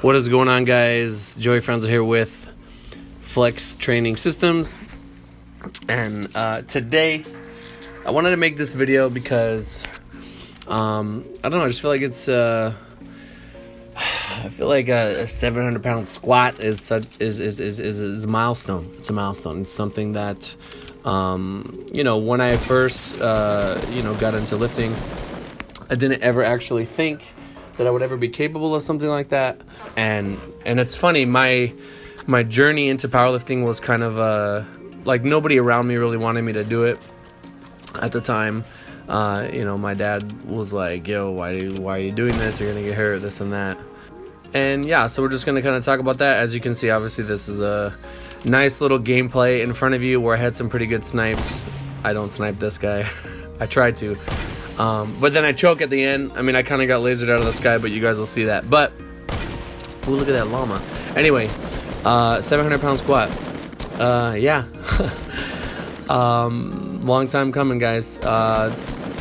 What is going on, guys? Joey Franzel here with Flex Training Systems, and today I wanted to make this video because I don't know, I just feel like it's I feel like a 700-pound squat is a milestone. It's a milestone. It's something that when I first got into lifting, I didn't ever actually think that I would ever be capable of something like that. And it's funny, my journey into powerlifting was kind of like nobody around me really wanted me to do it at the time. My dad was like, yo, why are you doing this? You're gonna get hurt, this and that. And yeah, so we're just gonna kind of talk about that. As you can see, obviously this is a nice little gameplay in front of you where I had some pretty good snipes. I don't snipe this guy. I tried to. But then I choke at the end. I mean, I kind of got lasered out of the sky, but you guys will see that. But, ooh, look at that llama. Anyway, 700-pound squat. Yeah. Long time coming, guys.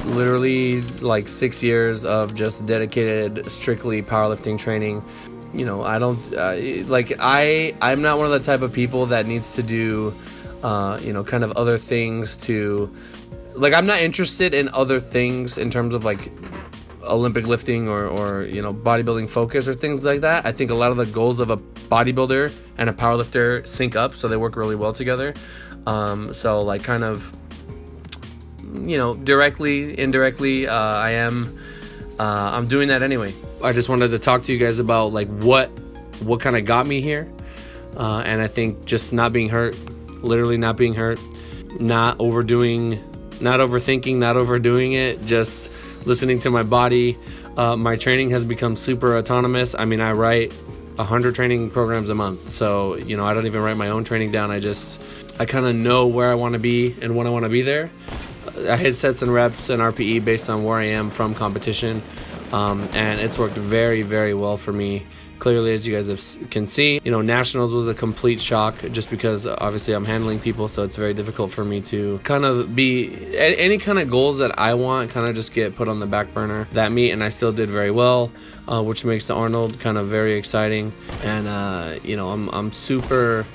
Literally like 6 years of just dedicated, strictly powerlifting training. I don't, I'm not one of the type of people that needs to do, kind of other things to... Like, I'm not interested in other things in terms of like Olympic lifting or bodybuilding focus or things like that. I think a lot of the goals of a bodybuilder and a powerlifter sync up, so they work really well together. So like kind of, directly, indirectly, I'm doing that anyway. I just wanted to talk to you guys about like what kind of got me here. And I think just not being hurt, literally not being hurt, not overthinking, not overdoing it, just listening to my body. My training has become super autonomous. I mean, I write 100 training programs a month. So, I don't even write my own training down. I kind of know where I want to be and when I want to be there. I hit sets and reps and RPE based on where I am from competition. And it's worked very, very well for me. Clearly, as you guys can see, nationals was a complete shock just because obviously I'm handling people, so it's very difficult for me to kind of be any kind of goals that I want kind of just get put on the back burner. That meet, and I still did very well, which makes the Arnold kind of very exciting. And I'm super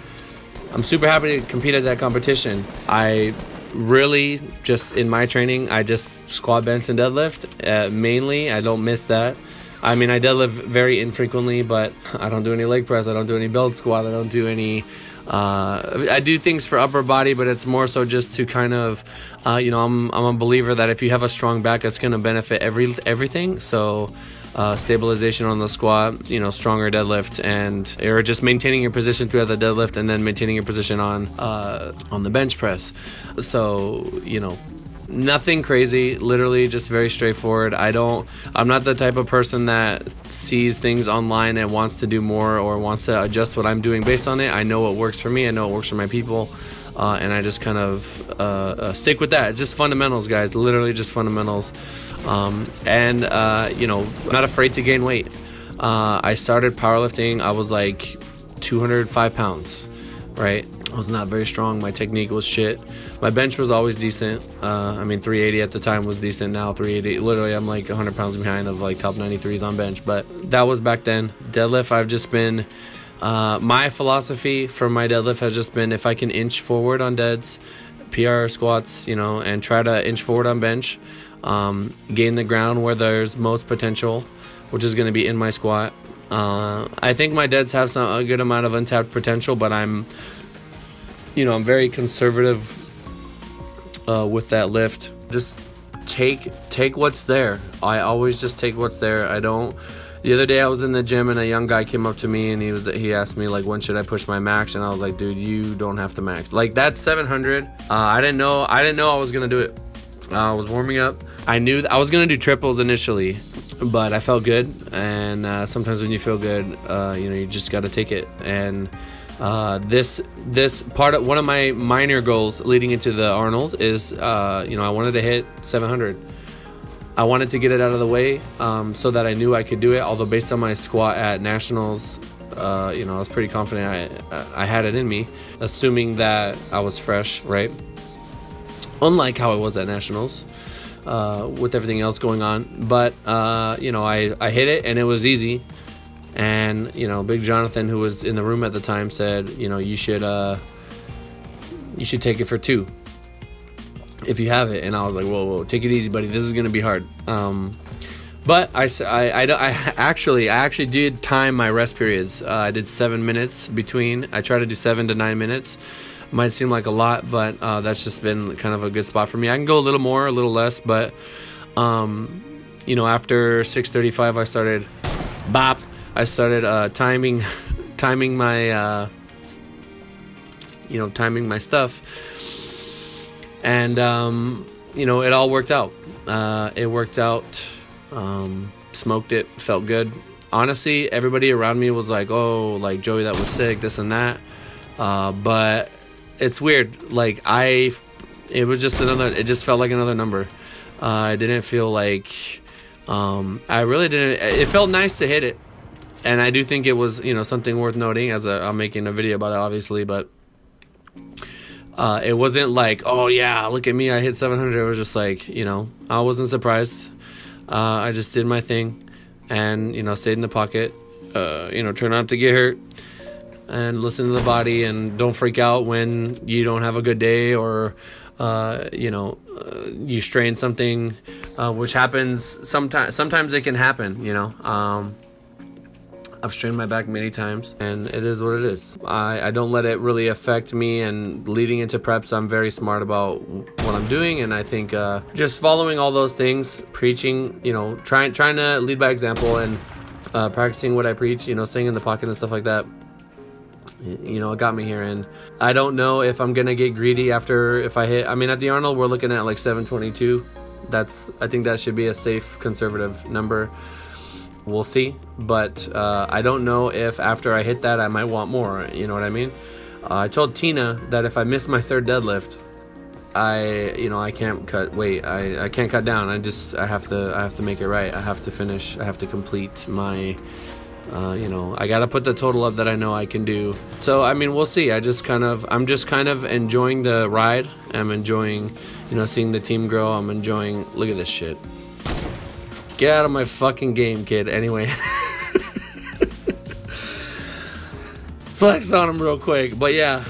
happy to compete at that competition. I really just in my training, I just squat, bench, and deadlift mainly. I don't miss that. I mean, I deadlift very infrequently, but I don't do any leg press. I don't do any belt squat. I don't do any... I do things for upper body, but it's more so just to kind of, I'm a believer that if you have a strong back, it's going to benefit everything. So stabilization on the squat, stronger deadlift, or just maintaining your position throughout the deadlift and then maintaining your position on the bench press. So, nothing crazy, literally just very straightforward. I'm not the type of person that sees things online and wants to do more or wants to adjust what I'm doing based on it. I know what works for me, I know what works for my people, and I just kind of stick with that. It's just fundamentals, guys, literally just fundamentals. I'm not afraid to gain weight. I started powerlifting, I was like 205 pounds, right? I was not very strong. My technique was shit. My bench was always decent. 380 at the time was decent. Now 380, literally I'm like 100 pounds behind of like top 93s on bench, but that was back then. Deadlift, I've just been, my philosophy for my deadlift has just been if I can inch forward on deads, PR squats, and try to inch forward on bench, gain the ground where there's most potential, which is going to be in my squat. I think my deads have a good amount of untapped potential, but I'm very conservative with that lift. Just take what's there. I always just take what's there. The other day I was in the gym and a young guy came up to me and he asked me like, when should I push my max? And I was like, dude, you don't have to max. Like, that's 700. I didn't know I was gonna do it. I was warming up. I knew I was gonna do triples initially, but I felt good. And sometimes when you feel good, you just gotta take it. And this part of one of my minor goals leading into the Arnold is I wanted to hit 700. I wanted to get it out of the way so that I knew I could do it, although based on my squat at nationals, I was pretty confident I had it in me, assuming that I was fresh, right? Unlike how it was at nationals with everything else going on. But I hit it and it was easy. And, you know, Big Jonathan, who was in the room at the time, said, you know, you should take it for 2 if you have it. And I was like, whoa, take it easy, buddy. This is gonna be hard. But I actually did time my rest periods. I did 7 minutes between. I try to do 7 to 9 minutes. Might seem like a lot, but that's just been kind of a good spot for me. I can go a little more, a little less, but you know, after 6:35, I started timing my timing my stuff, and you know, it all worked out. It worked out. Smoked it, felt good. Honestly, everybody around me was like, oh, like, Joey, that was sick, this and that. But it's weird. Like, it was just it just felt like another number. I didn't feel like, I really didn't. It felt nice to hit it. And I do think it was, you know, something worth noting, as I'm making a video about it, obviously, but it wasn't like, oh yeah, look at me, I hit 700. It was just like, you know, I wasn't surprised. I just did my thing, and, you know, stayed in the pocket. You know, try not to get hurt, and listen to the body, and don't freak out when you don't have a good day, or you know, you strain something, which happens sometimes. Sometimes it can happen, you know. I've strained my back many times, and it is what it is. I don't let it really affect me, and leading into preps, I'm very smart about what I'm doing, and I think just following all those things, preaching, you know, trying to lead by example, and practicing what I preach, you know, staying in the pocket and stuff like that, you know, it got me here. And I don't know if I'm gonna get greedy after, if I hit, I mean, at the Arnold, we're looking at like 722. I think that should be a safe, conservative number. We'll see, but I don't know if after I hit that I might want more, you know what I mean? I told Tina that if I miss my 3rd deadlift, I can't cut weight. I can't cut down. I have to make it right. I have to finish. I have to complete my you know, I gotta put the total up that I know I can do. So I mean, we'll see. I'm just kind of enjoying the ride. I'm enjoying, you know, seeing the team grow. I'm enjoying, look at this shit. Get out of my fucking game, kid. Anyway. Flex on him real quick. But yeah,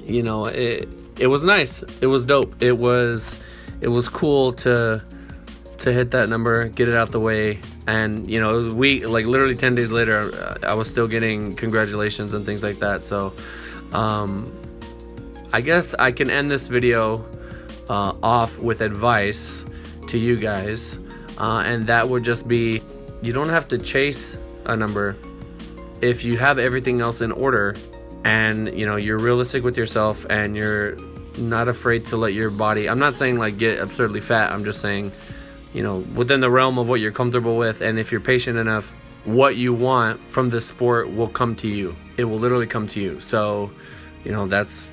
you know, it was nice. It was dope. It was cool to hit that number, get it out the way. And, you know, like literally 10 days later, I was still getting congratulations and things like that. So I guess I can end this video off with advice to you guys, and that would just be, you don't have to chase a number if you have everything else in order, and, you know, you're realistic with yourself, and you're not afraid to let your body, I'm not saying like get absurdly fat, I'm just saying, you know, within the realm of what you're comfortable with, and if you're patient enough, what you want from this sport will come to you. It will literally come to you. So, you know, that's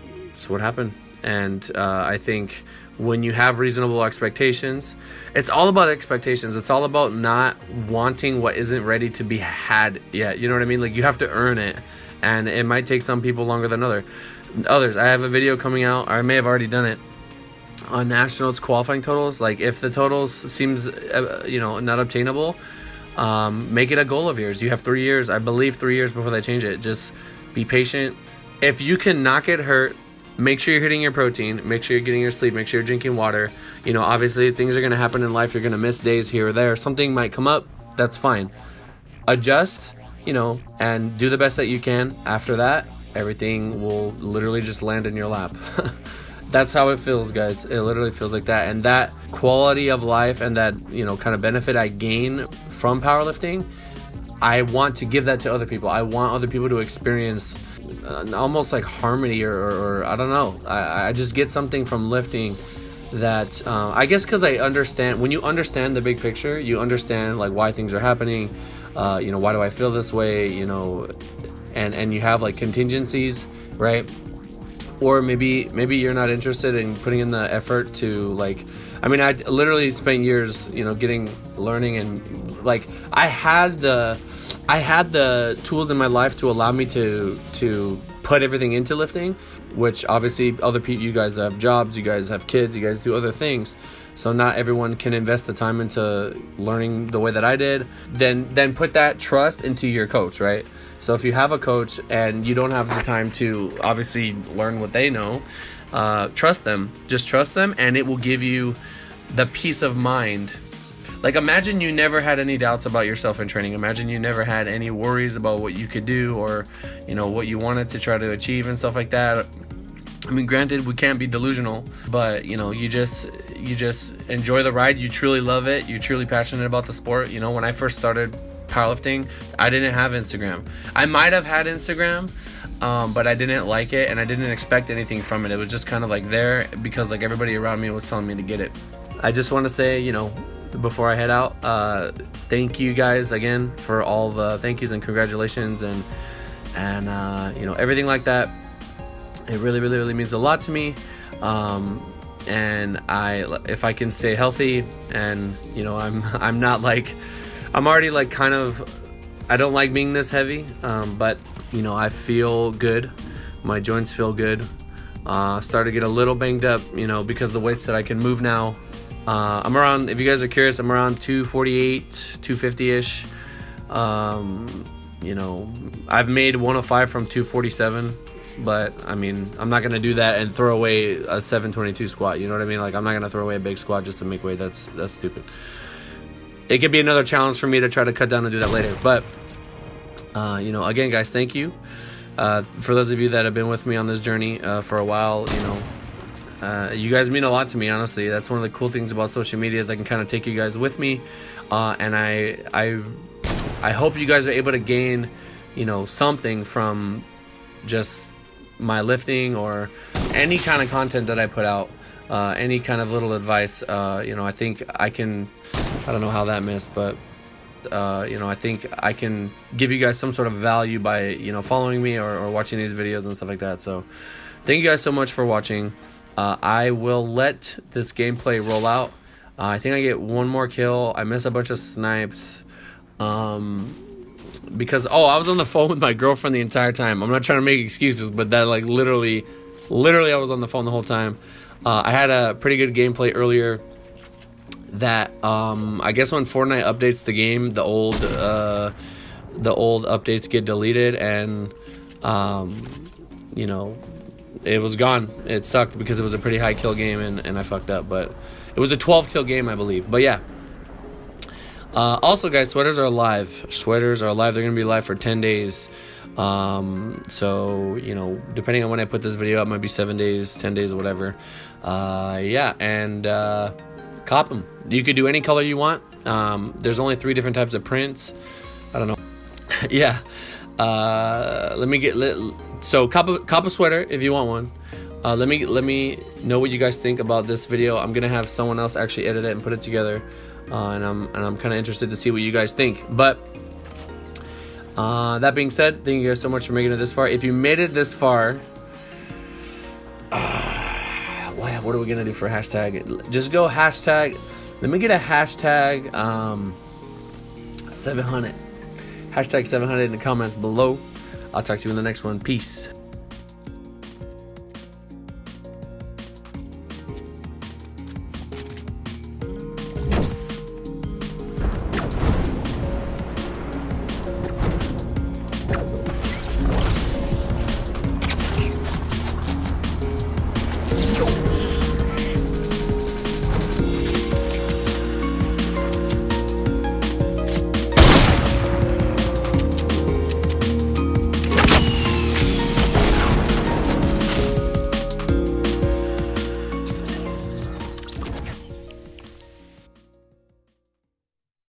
what happened. And I think when you have reasonable expectations, it's all about expectations. It's all about not wanting what isn't ready to be had yet. You know what I mean? Like, you have to earn it, and it might take some people longer than others. I have a video coming out, or I may have already done it, on nationals qualifying totals. Like, if the totals seems you know, not obtainable, make it a goal of yours. You have 3 years, I believe 3 years before they change it. Just be patient. If you can not get hurt, make sure you're hitting your protein, make sure you're getting your sleep, make sure you're drinking water. You know, obviously things are going to happen in life. You're going to miss days here or there. Something might come up. That's fine. Adjust, you know, and do the best that you can. After that, everything will literally just land in your lap. That's how it feels, guys. It literally feels like that. And that quality of life and that, you know, kind of benefit I gain from powerlifting, I want to give that to other people. I want other people to experience almost like harmony, or I don't know. I just get something from lifting that I guess because I understand. When you understand the big picture, you understand like why things are happening. You know, why do I feel this way? You know, and you have like contingencies, right? Or maybe you're not interested in putting in the effort to, like, I mean, I literally spent years, you know, learning, and like I had the tools in my life to allow me to put everything into lifting, which obviously other people, you guys have jobs, you guys have kids, you guys do other things. So not everyone can invest the time into learning the way that I did. Then put that trust into your coach, right? So if you have a coach and you don't have the time to obviously learn what they know, trust them. Just trust them, and it will give you the peace of mind. Like, imagine you never had any doubts about yourself in training. Imagine you never had any worries about what you could do, or, you know, what you wanted to try to achieve and stuff like that. I mean, granted, we can't be delusional, but, you know, you just enjoy the ride. You truly love it. You're truly passionate about the sport. You know, when I first started powerlifting, I didn't have Instagram. I might have had Instagram, but I didn't like it, and I didn't expect anything from it. It was just kind of like there because like everybody around me was telling me to get it. I just want to say, you know, before I head out, thank you guys again for all the thank yous and congratulations and you know, everything like that. It really means a lot to me. And if I can stay healthy, and you know, I'm not like, I'm already like kind of, I don't like being this heavy, but you know, I feel good. My joints feel good. Started to get a little banged up, you know, because of the weights that I can move now. I'm around, if you guys are curious, I'm around 248, 250-ish. You know, I've made 105 from 247, but I mean, I'm not going to do that and throw away a 722 squat. You know what I mean? Like, I'm not going to throw away a big squat just to make weight. That's stupid. It could be another challenge for me to try to cut down and do that later. But, you know, again, guys, thank you. For those of you that have been with me on this journey for a while, you know, you guys mean a lot to me, honestly. That's one of the cool things about social media, is I can kind of take you guys with me, and I hope you guys are able to gain, you know, something from just my lifting or any kind of content that I put out, any kind of little advice. You know, I think I can, I don't know how that missed, but you know, I think I can give you guys some sort of value by, you know, following me or watching these videos and stuff like that. So thank you guys so much for watching. I will let this gameplay roll out. I think I get one more kill. I miss a bunch of snipes. Because, I was on the phone with my girlfriend the entire time. I'm not trying to make excuses, but that, like, literally I was on the phone the whole time. I had a pretty good gameplay earlier that, I guess when Fortnite updates the game, the old updates get deleted, and, you know, it was gone. It sucked because it was a pretty high kill game, and I fucked up. But it was a 12 kill game, I believe. But yeah. Also, guys, sweaters are live. Sweaters are live. They're going to be live for 10 days. So, you know, depending on when I put this video up, it might be 7 days, 10 days, whatever. Yeah, and cop them. You could do any color you want. There's only 3 different types of prints. I don't know. Yeah. Let me get so cop a sweater if you want one. Let me know what you guys think about this video. I'm gonna have someone else actually edit it and put it together, and I'm kind of interested to see what you guys think. But that being said, thank you guys so much for making it this far. If you made it this far, what are we gonna do for a hashtag? Just go hashtag. Let me get a hashtag 700. Hashtag 700 in the comments below. I'll talk to you in the next one. Peace.